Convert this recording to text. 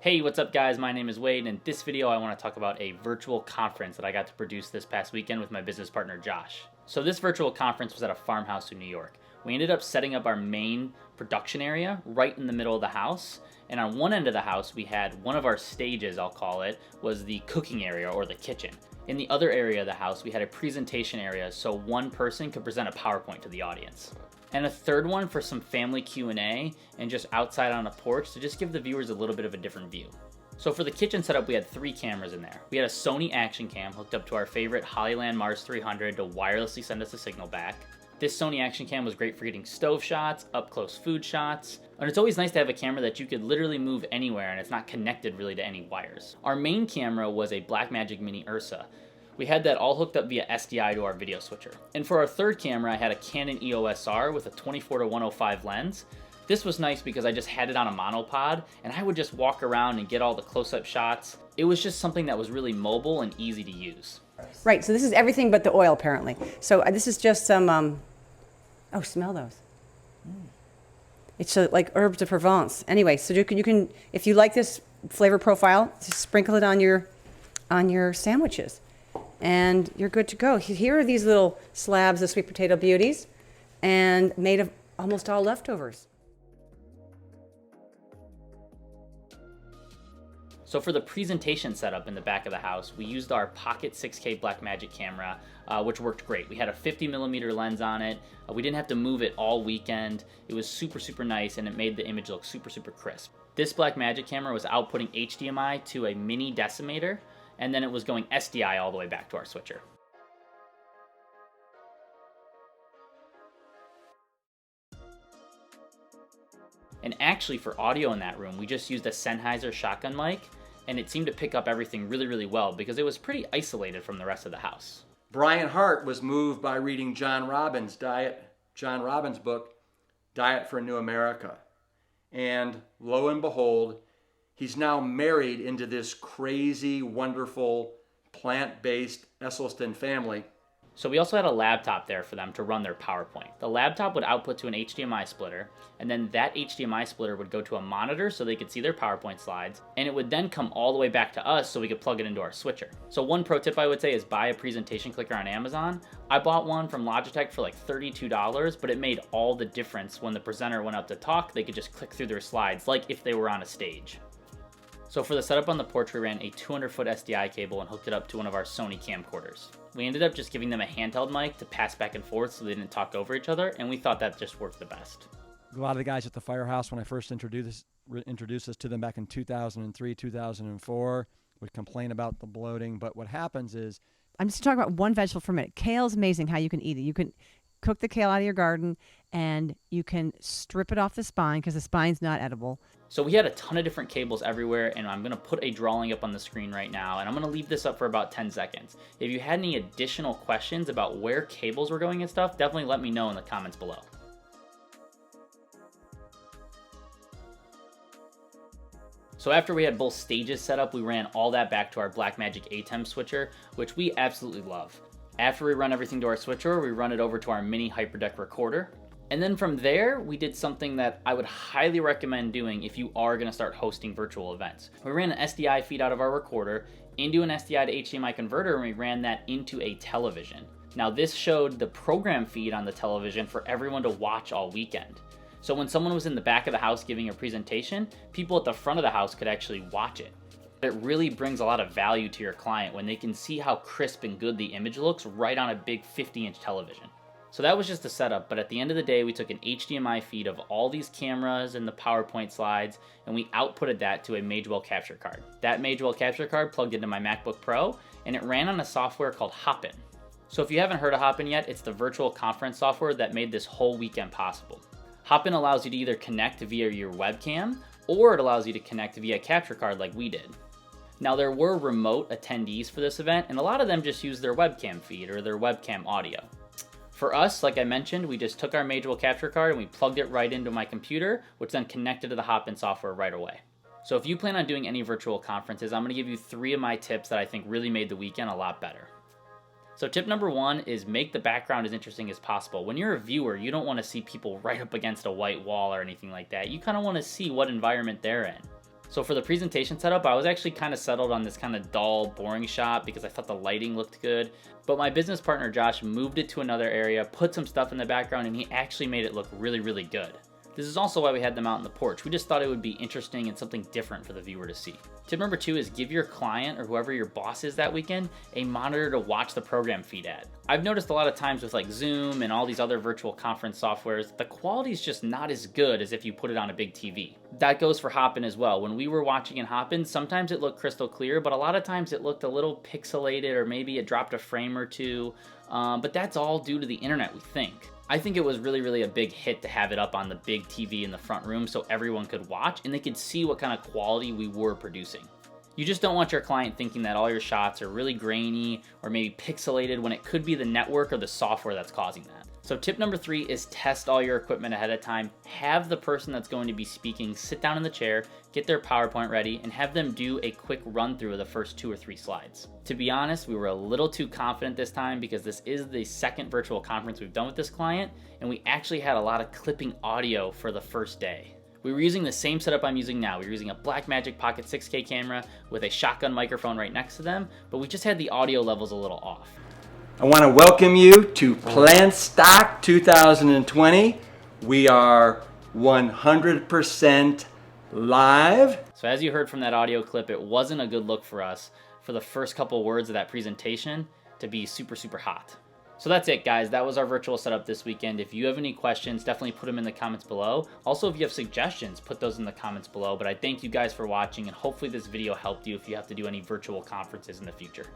Hey, what's up guys? My name is Wade, and in this video I want to talk about a virtual conference that I got to produce this past weekend with my business partner Josh. So this virtual conference was at a farmhouse in New York. We ended up setting up our main production area right in the middle of the house, and on one end of the house we had one of our stages, I'll call it, was the cooking area or the kitchen. In the other area of the house we had a presentation area so one person could present a PowerPoint to the audience. And a third one for some family Q&A and just outside on a porch to just give the viewers a little bit of a different view. So for the kitchen setup, we had 3 cameras in there. We had a Sony action cam hooked up to our favorite Hollyland Mars 300 to wirelessly send us a signal back. This Sony action cam was great for getting stove shots, up close food shots, and it's always nice to have a camera that you could literally move anywhere and it's not connected really to any wires. Our main camera was a Blackmagic Mini Ursa. We had that all hooked up via SDI to our video switcher. And for our third camera, I had a Canon EOS R with a 24-105 lens. This was nice because I just had it on a monopod and I would just walk around and get all the close-up shots. It was just something that was really mobile and easy to use. Right, so this is everything but the oil apparently. So this is just some, oh, smell those. It's like herbs de Provence. Anyway, so you can, if you like this flavor profile, just sprinkle it on your sandwiches. And you're good to go. Here are these little slabs of sweet potato beauties and made of almost all leftovers. So for the presentation setup in the back of the house, we used our Pocket 6K Blackmagic camera, which worked great. We had a 50mm lens on it. We didn't have to move it all weekend. It was super nice and it made the image look super crisp. This Blackmagic camera was outputting HDMI to a mini decimator, and then it was going SDI all the way back to our switcher. And actually for audio in that room, we just used a Sennheiser shotgun mic, and it seemed to pick up everything really well because it was pretty isolated from the rest of the house. Brian Hart was moved by reading John Robbins' book, Diet for a New America. And lo and behold, he's now married into this crazy, wonderful, plant-based Esselstyn family. So we also had a laptop there for them to run their PowerPoint. The laptop would output to an HDMI splitter, and then that HDMI splitter would go to a monitor so they could see their PowerPoint slides, and it would then come all the way back to us so we could plug it into our switcher. So one pro tip I would say is buy a presentation clicker on Amazon. I bought one from Logitech for like $32, but it made all the difference when the presenter went up to talk. They could just click through their slides like if they were on a stage. So for the setup on the porch, we ran a 200-foot SDI cable and hooked it up to one of our Sony camcorders. We ended up just giving them a handheld mic to pass back and forth so they didn't talk over each other, and we thought that just worked the best. A lot of the guys at the firehouse, when I first introduced this to them back in 2003, 2004, would complain about the bloating, but what happens is... I'm just talking about one vegetable for a minute. Kale is amazing how you can eat it. You can cook the kale out of your garden, and you can strip it off the spine because the spine's not edible. So we had a ton of different cables everywhere, and I'm gonna put a drawing up on the screen right now, and I'm gonna leave this up for about 10 seconds. If you had any additional questions about where cables were going and stuff, definitely let me know in the comments below. So after we had both stages set up, we ran all that back to our Blackmagic ATEM switcher, which we absolutely love. After we run everything to our switcher, we run it over to our mini HyperDeck recorder. And then from there, we did something that I would highly recommend doing if you are gonna start hosting virtual events. We ran an SDI feed out of our recorder into an SDI to HDMI converter, and we ran that into a television. Now this showed the program feed on the television for everyone to watch all weekend. So when someone was in the back of the house giving a presentation, people at the front of the house could actually watch it. It really brings a lot of value to your client when they can see how crisp and good the image looks right on a big 50-inch television. So that was just a setup, but at the end of the day, we took an HDMI feed of all these cameras and the PowerPoint slides, and we outputted that to a Magewell capture card. That Magewell capture card plugged into my MacBook Pro, and it ran on a software called Hopin. So if you haven't heard of Hopin yet, it's the virtual conference software that made this whole weekend possible. Hopin allows you to either connect via your webcam, or it allows you to connect via capture card like we did. Now there were remote attendees for this event, and a lot of them just used their webcam feed or their webcam audio. For us, like I mentioned, we just took our Magewell capture card and we plugged it right into my computer, which then connected to the Hopin software right away. So if you plan on doing any virtual conferences, I'm gonna give you 3 of my tips that I think really made the weekend a lot better. So tip number 1 is make the background as interesting as possible. When you're a viewer, you don't wanna see people right up against a white wall or anything like that. You kinda wanna see what environment they're in. So for the presentation setup, I was actually kind of settled on this kind of dull, boring shot because I thought the lighting looked good. But my business partner, Josh, moved it to another area, put some stuff in the background, and he actually made it look really, really good. This is also why we had them out on the porch. We just thought it would be interesting and something different for the viewer to see. Tip number 2 is give your client or whoever your boss is that weekend a monitor to watch the program feed at. I've noticed a lot of times with like Zoom and all these other virtual conference softwares, the quality is just not as good as if you put it on a big TV. That goes for Hopin as well. When we were watching in Hopin, sometimes it looked crystal clear, but a lot of times it looked a little pixelated or maybe it dropped a frame or two. But that's all due to the internet, we think. I think it was really a big hit to have it up on the big TV in the front room so everyone could watch and they could see what kind of quality we were producing. You just don't want your client thinking that all your shots are really grainy or maybe pixelated when it could be the network or the software that's causing that. So tip number 3 is test all your equipment ahead of time. Have the person that's going to be speaking sit down in the chair, get their PowerPoint ready, and have them do a quick run through of the first 2 or 3 slides. To be honest, we were a little too confident this time because this is the second virtual conference we've done with this client, and we actually had a lot of clipping audio for the first day. We were using the same setup I'm using now. We were using a Blackmagic Pocket 6K camera with a shotgun microphone right next to them, but we just had the audio levels a little off. I want to welcome you to Plant Stock 2020. We are 100% live. So as you heard from that audio clip, it wasn't a good look for us for the first couple words of that presentation to be super hot. So that's it, guys. That was our virtual setup this weekend. If you have any questions, definitely put them in the comments below. Also, if you have suggestions, put those in the comments below. But I thank you guys for watching, and hopefully this video helped you if you have to do any virtual conferences in the future.